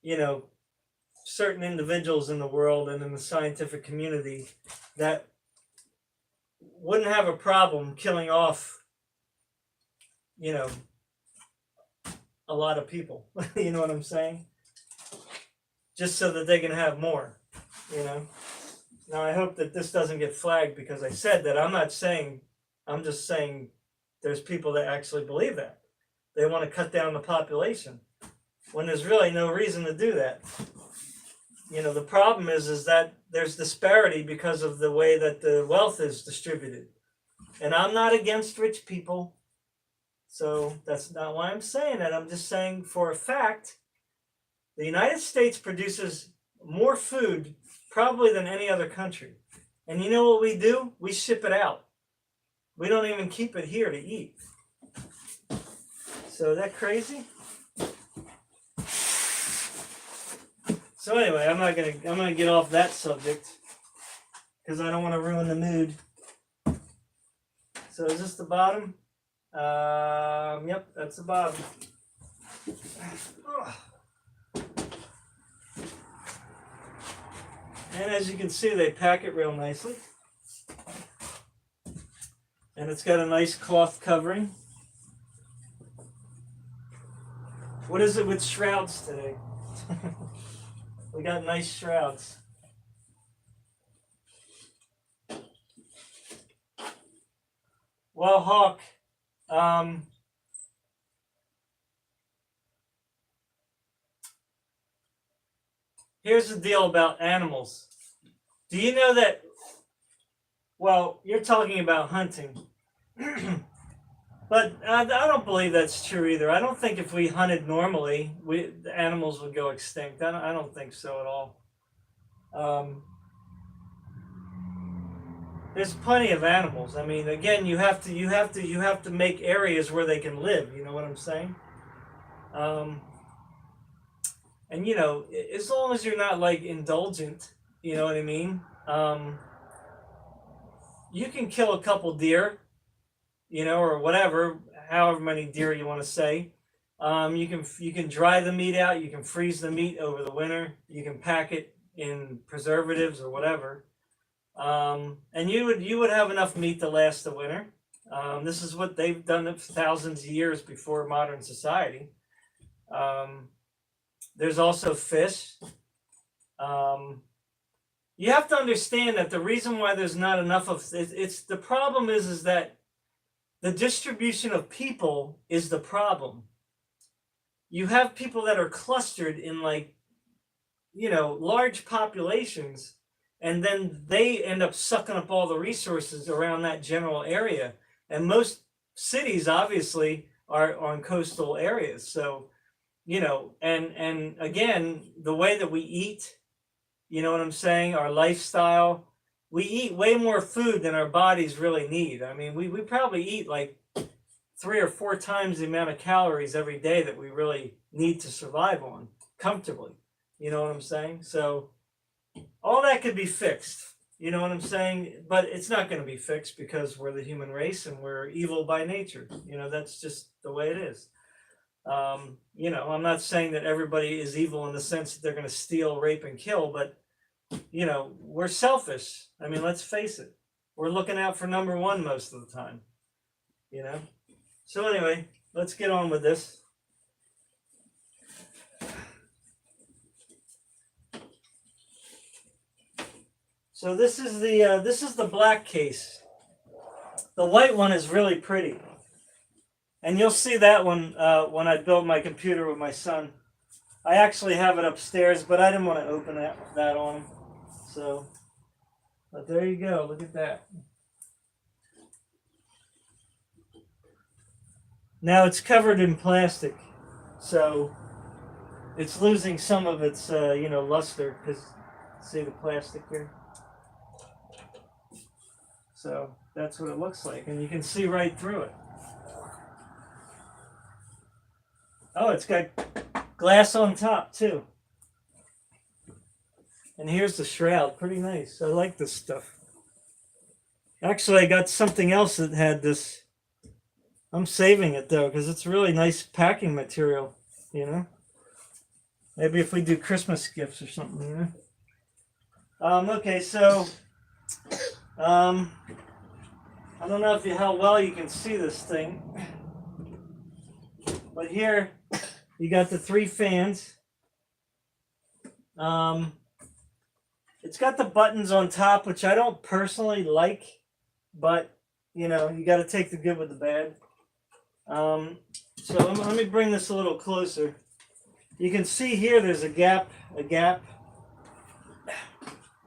A: you know, certain individuals in the world and in the scientific community that wouldn't have a problem killing off, you know, a lot of people. You know what I'm saying? Just so that they can have more, you know. Now I hope that this doesn't get flagged because I said that. I'm not saying, I'm just saying there's people that actually believe that. They want to cut down the population when there's really no reason to do that. You know, the problem is that there's disparity because of the way that the wealth is distributed. And I'm not against rich people. So that's not why I'm saying that. I'm just saying for a fact, the United States produces more food probably than any other country. And you know what we do? We ship it out. We don't even keep it here to eat. So is that crazy? So anyway, I'm gonna get off that subject because I don't want to ruin the mood. So is this the bottom? Yep, that's the bottom. And as you can see, they pack it real nicely. And it's got a nice cloth covering. What is it with shrouds today? We got nice shrouds. Well, Hawk, here's the deal about animals. Do you know that, well, you're talking about hunting. But I don't believe that's true either. I don't think if we hunted normally, the animals would go extinct. I don't think so at all. There's plenty of animals. I mean, again, you have to make areas where they can live. You know what I'm saying? And you know, as long as you're not like indulgent, you know what I mean. You can kill a couple deer, you know, or whatever, however many deer you want to say. You can dry the meat out. You can freeze the meat over the winter. You can pack it in preservatives or whatever, and you would have enough meat to last the winter. This is what they've done thousands of years before modern society. There's also fish. You have to understand that the reason why there's not enough of it's the problem is that the distribution of people is the problem. You have people that are clustered in like, you know, large populations, and then they end up sucking up all the resources around that general area. And most cities obviously are on coastal areas. So, you know, and again, the way that we eat, you know what I'm saying, our lifestyle, we eat way more food than our bodies really need. I mean, we probably eat like 3 or 4 times the amount of calories every day that we really need to survive on comfortably. You know what I'm saying? So all that could be fixed. You know what I'm saying? But it's not going to be fixed because we're the human race and we're evil by nature. You know, that's just the way it is. You know, I'm not saying that everybody is evil in the sense that they're going to steal, rape, and kill, but, you know, we're selfish. I mean, let's face it. We're looking out for number one most of the time, you know? So anyway, let's get on with this. So this is the black case. The white one is really pretty. And you'll see that one when I build my computer with my son. I actually have it upstairs, but I didn't want to open that on him. So, but there you go. Look at that. Now it's covered in plastic, so it's losing some of its, you know, luster. Because see the plastic here. So that's what it looks like, and you can see right through it. Oh, it's got glass on top too. And here's the shroud. Pretty nice. I like this stuff. Actually, I got something else that had this. I'm saving it though because it's really nice packing material, you know. Maybe if we do Christmas gifts or something, you know. Okay, so I don't know how well you can see this thing, but here you got the 3 fans. It's got the buttons on top, which I don't personally like, but you know, you got to take the good with the bad. So let me bring this a little closer. You can see here there's a gap.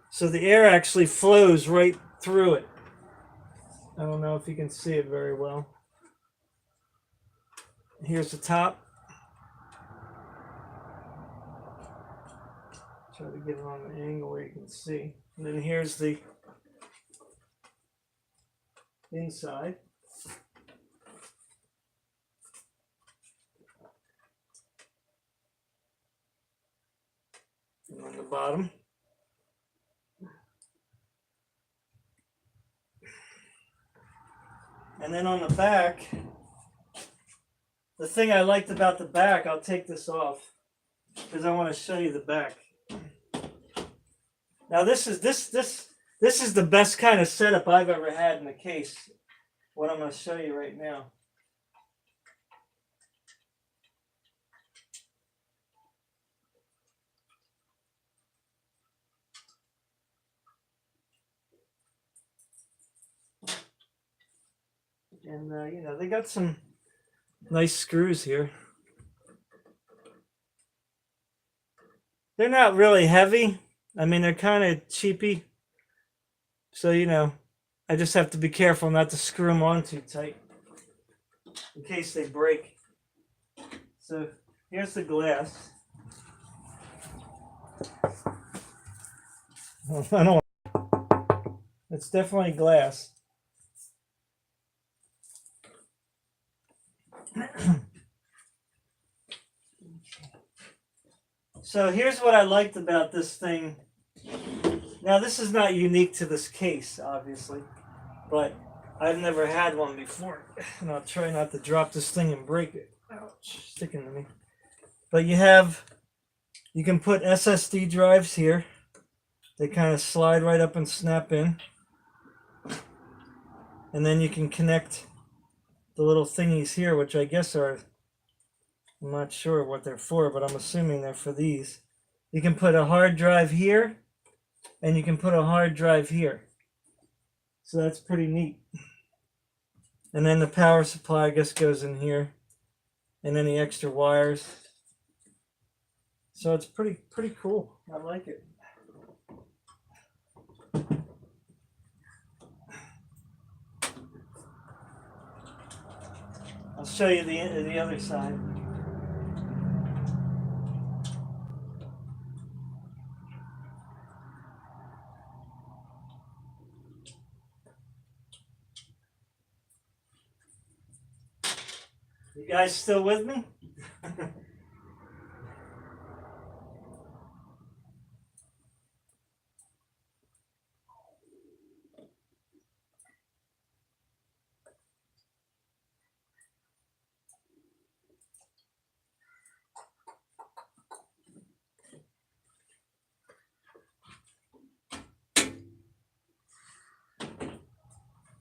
A: So the air actually flows right through it. I don't know if you can see it very well. Here's the top. Try to get it on the angle where you can see. And then here's the inside. And on the bottom. And then on the back, the thing I liked about the back, I'll take this off because I want to show you the back. Now this is the best kind of setup I've ever had in a case. What I'm going to show you right now. And you know, they got some nice screws here. They're not really heavy. I mean, they're kind of cheapy. So, you know, I just have to be careful not to screw them on too tight in case they break. So, here's the glass. I don't. It's definitely glass. So here's what I liked about this thing. Now this is not unique to this case, obviously, but I've never had one before. And I'll try not to drop this thing and break it. Ouch, sticking to me. But you can put SSD drives here. They kind of slide right up and snap in. And then you can connect the little thingies here, which I guess are, I'm not sure what they're for, but I'm assuming they're for these. You can put a hard drive here, and you can put a hard drive here. So that's pretty neat. And then the power supply, I guess, goes in here, and any extra wires. So it's pretty cool. I like it. I'll show you the other side. You guys still with me?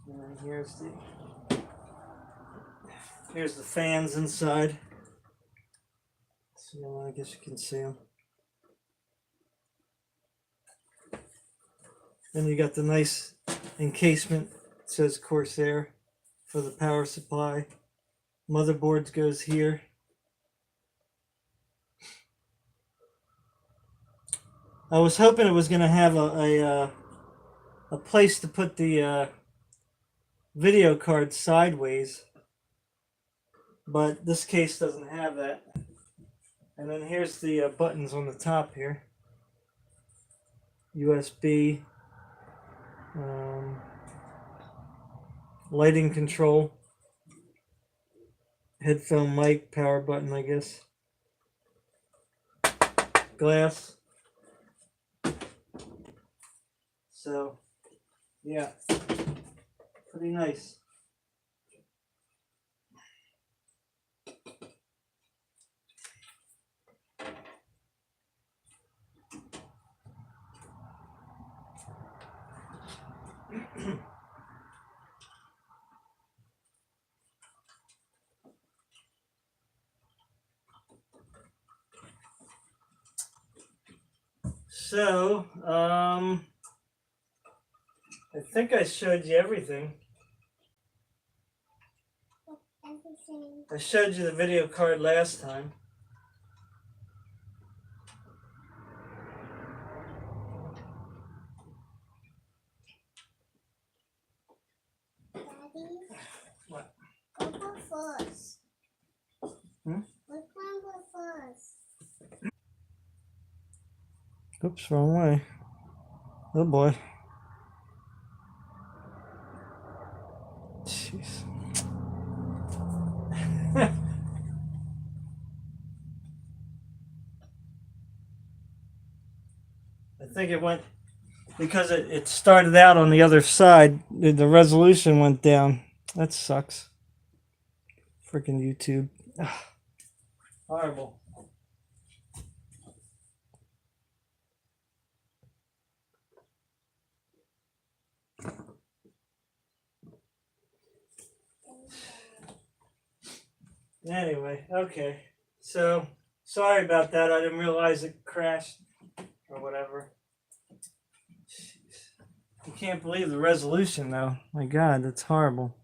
A: And then here's the fans inside. So I guess you can see them. Then you got the nice encasement. It says Corsair for the power supply. Motherboards goes here. I was hoping it was going to have a place to put the video card sideways, but this case doesn't have that. And then here's the buttons on the top here. USB, lighting control, headphone mic, power button, I guess. Glass. So, yeah, pretty nice. So, I think I showed you everything.
B: Everything.
A: I showed you the video card last time.
B: Daddy.
A: What?
B: What one first?
A: Hmm?
B: What one was first?
A: Oops, wrong way. Oh boy. Jeez. I think it went because it started out on the other side. The resolution went down. That sucks. Freaking YouTube. Ugh, horrible. Anyway, okay. So sorry about that. I didn't realize it crashed or whatever. Jeez. You can't believe the resolution though. My God, that's horrible.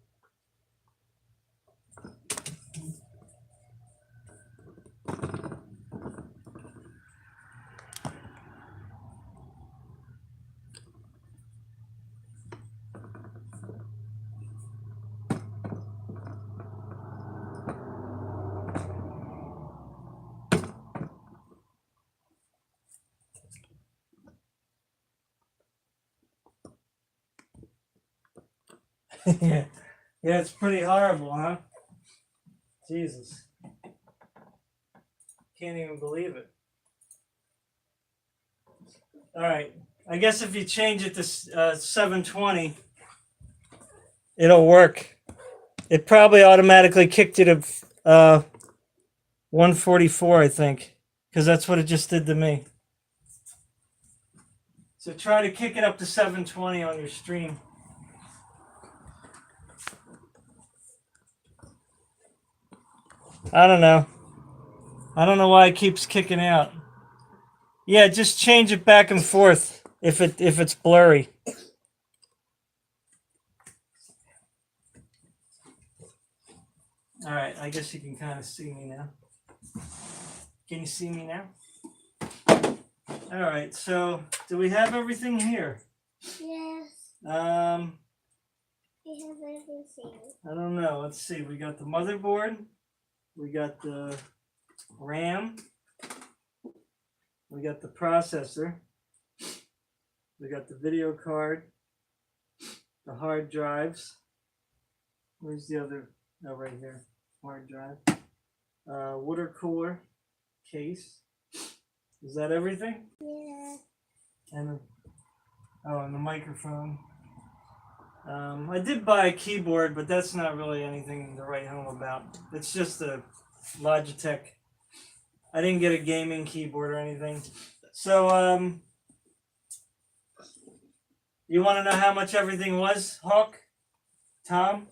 A: Yeah. Yeah, it's pretty horrible, huh? Jesus. Can't even believe it. All right. I guess if you change it to 720, it'll work. It probably automatically kicked you to 144, I think, because that's what it just did to me. So try to kick it up to 720 on your stream. I don't know. I don't know why it keeps kicking out. Yeah, just change it back and forth if it's blurry. All right, I guess you can kind of see me now. Can you see me now? All right, so do we have everything here?
B: Yes. We have everything.
A: I don't know. Let's see. We got the motherboard. We got the RAM. We got the processor. We got the video card. The hard drives. Where's the other? Oh, right here. Hard drive. Water cooler case. Is that everything?
B: Yeah.
A: And and the microphone. I did buy a keyboard, but that's not really anything to write home about. It's just a Logitech. I didn't get a gaming keyboard or anything. So, you want to know how much everything was, Hawk? Tom?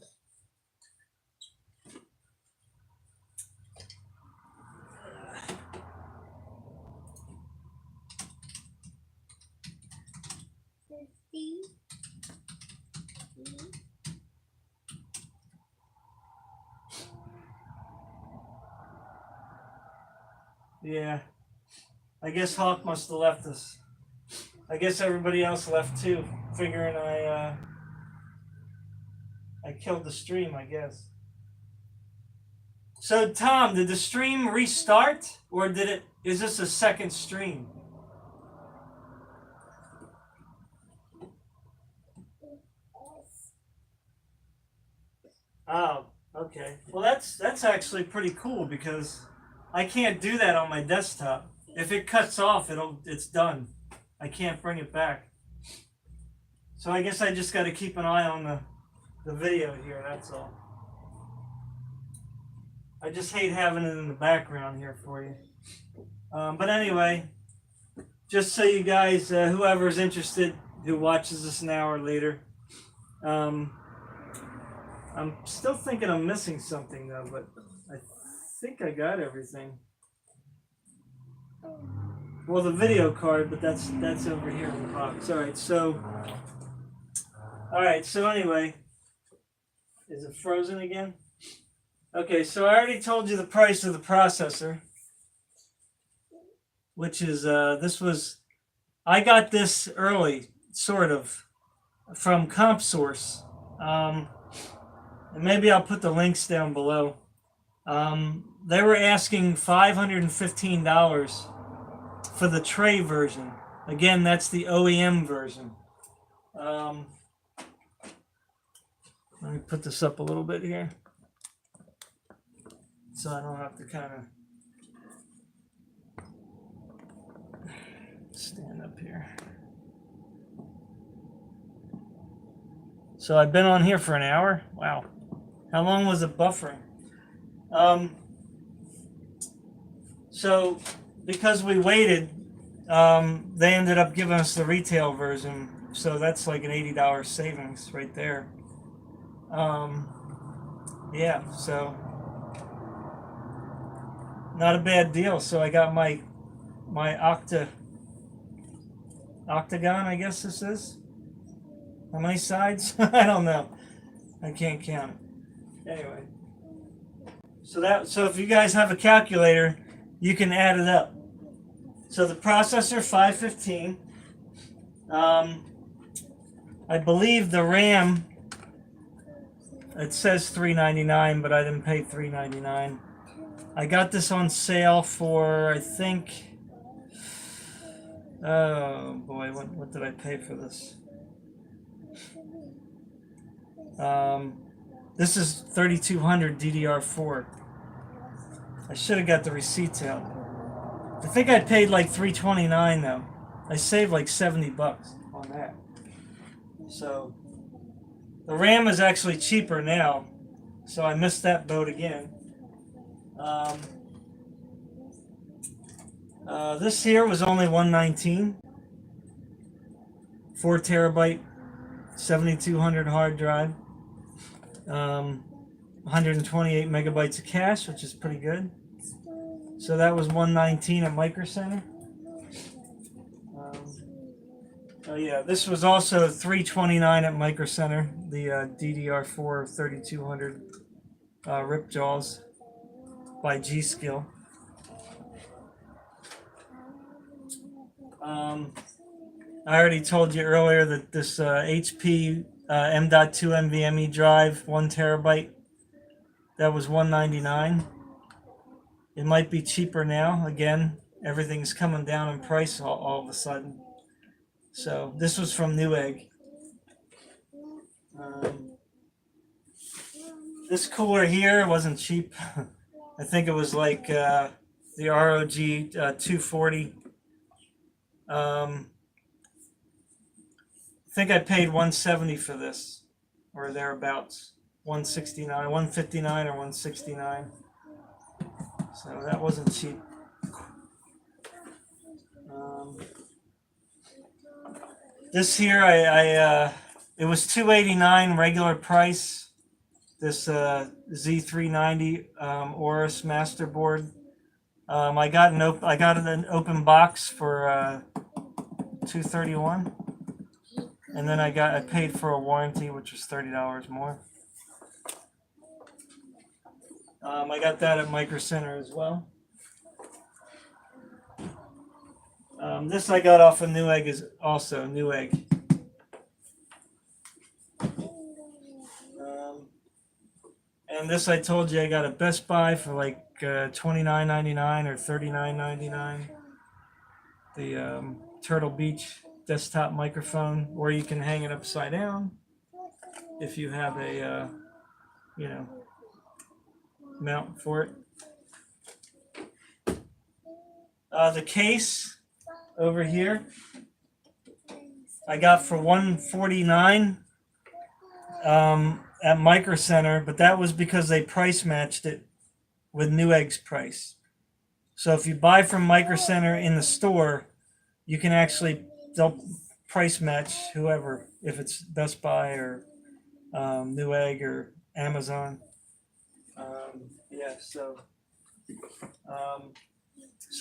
B: Fifty.
A: Yeah. I guess Hawk must have left us. I guess everybody else left too, figuring I killed the stream, I guess. So Tom, did the stream restart or is this a second stream? Oh, okay. Well, that's actually pretty cool because I can't do that on my desktop. If it cuts off, it's done. I can't bring it back. So I guess I just got to keep an eye on the video here. That's all. I just hate having it in the background here for you. But anyway, just so you guys, whoever's interested, who watches this an hour later, I'm still thinking I'm missing something though, but I think I got everything. Well, the video card, but that's over here in the box. All right. So anyway, is it frozen again? Okay, so I already told you the price of the processor, which is I got this early, sort of, from CompSource, and maybe I'll put the links down below. They were asking $515 for the tray version. Again, that's the OEM version. Let me put this up a little bit here, so I don't have to kind of stand up here. So I've been on here for an hour. Wow. How long was it buffering? So because we waited, they ended up giving us the retail version. So that's like an $80 savings right there. Yeah, so not a bad deal. So I got my octagon, I guess this is. How many sides? I don't know. I can't count it. Anyway. So if you guys have a calculator, you can add it up. So the processor 515. I believe the RAM, it says $399, but I didn't pay $399. I got this on sale for, I think, oh boy, what did I pay for this? This is 3200 DDR4. I should have got the receipts out. I think I paid like $329 though. I saved like $70 on that. So the RAM is actually cheaper now, so I missed that boat again. This here was only $119. 4 terabyte, 7200 hard drive. 128 megabytes of cache, which is pretty good. So that was $119 at Micro Center. Oh yeah, this was also $329 at Micro Center. The DDR4 3200 rip jaws by G-Skill. I already told you earlier that this HP M.2 NVMe drive, 1 terabyte, that was $199. It might be cheaper now. Again, everything's coming down in price all of a sudden. So this was from Newegg. This cooler here wasn't cheap. I think it was like the ROG 240. I think I paid $170 for this, or thereabouts. $169, $159 or $169. So that wasn't cheap. This here, it was $289 regular price. This Z390 Aorus masterboard. I got an open box for $231, and then I paid for a warranty, which was $30 more. I got that at Micro Center as well. This I got off of Newegg, is also Newegg. And this I told you I got at Best Buy for like $29.99 or $39.99. The Turtle Beach desktop microphone, or you can hang it upside down if you have a mount for it. The case over here I got for $149 at Micro Center, but that was because they price matched it with Newegg's price. So if you buy from Micro Center in the store, you can they'll price match whoever, if it's Best Buy or Newegg or Amazon. So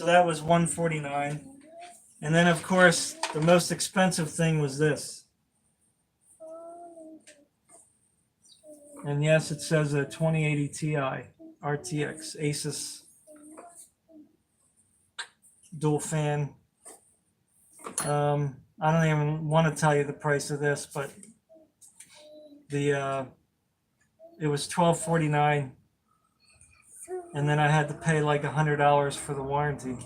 A: that was $149. And then, of course, the most expensive thing was this. And yes, it says a 2080 Ti RTX Asus dual fan. I don't even want to tell you the price of this, but the it was $12.49, and then I had to pay like $100 for the warranty.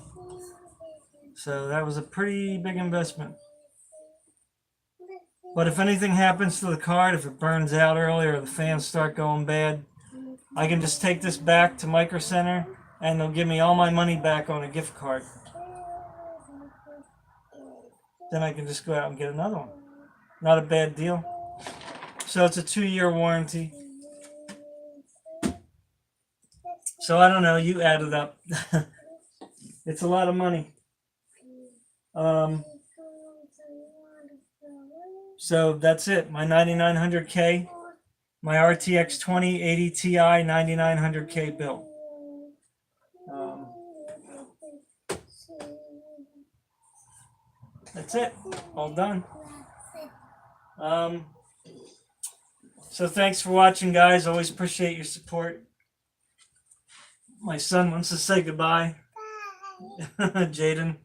A: So that was a pretty big investment. But if anything happens to the card, if it burns out early or the fans start going bad, I can just take this back to Micro Center and they'll give me all my money back on a gift card. Then I can just go out and get another one. Not a bad deal. So it's a 2-year warranty. So I don't know, you add it up. It's a lot of money. So that's it. My 9900K, my RTX 2080 Ti 9900K build. That's it. All done. So thanks for watching, guys. Always appreciate your support. My son wants to say goodbye. Jaden.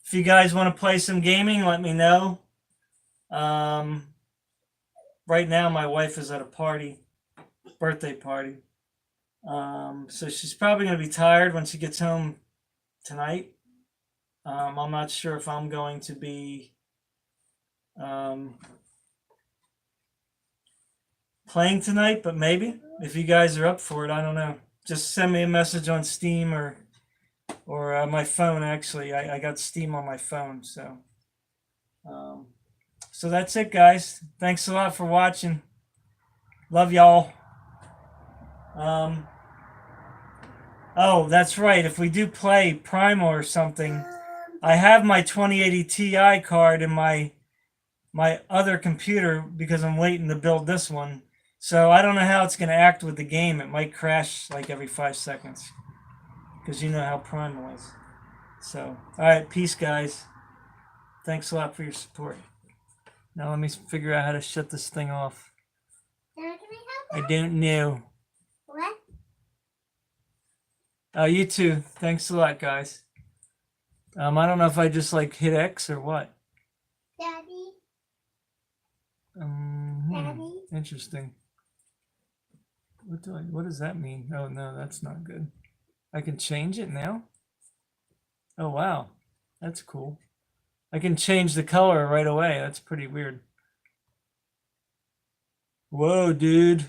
A: If you guys want to play some gaming, let me know. Right now, my wife is at a party, birthday party. So she's probably going to be tired when she gets home tonight. I'm not sure if I'm going to be playing tonight, but maybe. If you guys are up for it, I don't know. Just send me a message on Steam or my phone. Actually, I got Steam on my phone, so so that's it, guys. Thanks a lot for watching. Love y'all. Oh, that's right. If we do play Primal or something, I have my 2080 Ti card in my other computer because I'm waiting to build this one. So I don't know how it's going to act with the game. It might crash like every 5 seconds because you know how Primal is. So, all right, peace, guys. Thanks a lot for your support. Now let me figure out how to shut this thing off. I don't know.
B: What?
A: Oh, you too. Thanks a lot, guys. I don't know if I just like hit X or what.
B: Daddy?
A: Daddy? Interesting. What does that mean? Oh no, that's not good. I can change it now? Oh wow. That's cool. I can change the color right away. That's pretty weird. Whoa, dude.